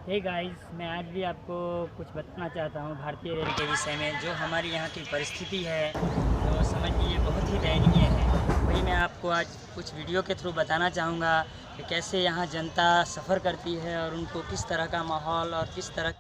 Hey guys, मैं आज भी आपको कुछ बताना चाहता हूँ भारतीय रेल के विषय में। जो हमारी यहाँ की परिस्थिति है तो समझ लीजिए बहुत ही दयनीय है। वही मैं आपको आज कुछ वीडियो के थ्रू बताना चाहूँगा कि कैसे यहाँ जनता सफ़र करती है और उनको किस तरह का माहौल और किस तरह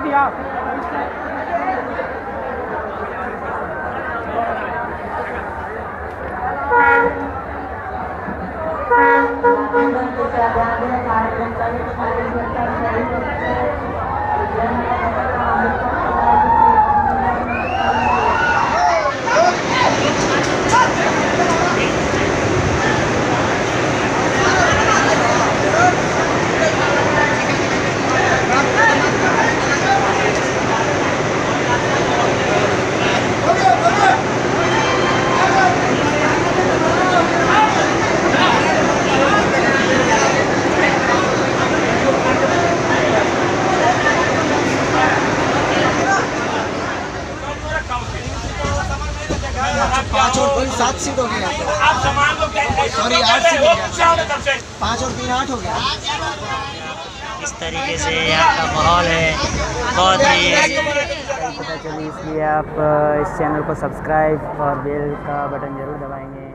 दिया। पाँच और कोई 7 सीट हो गया। सॉरी 8 सीट हो गया। 5 और 3 8 हो गया। इस तरीके से यहाँ का माहौल है, बहुत ही पता चली। इसलिए आप इस चैनल को सब्सक्राइब और बेल का बटन ज़रूर दबाएंगे।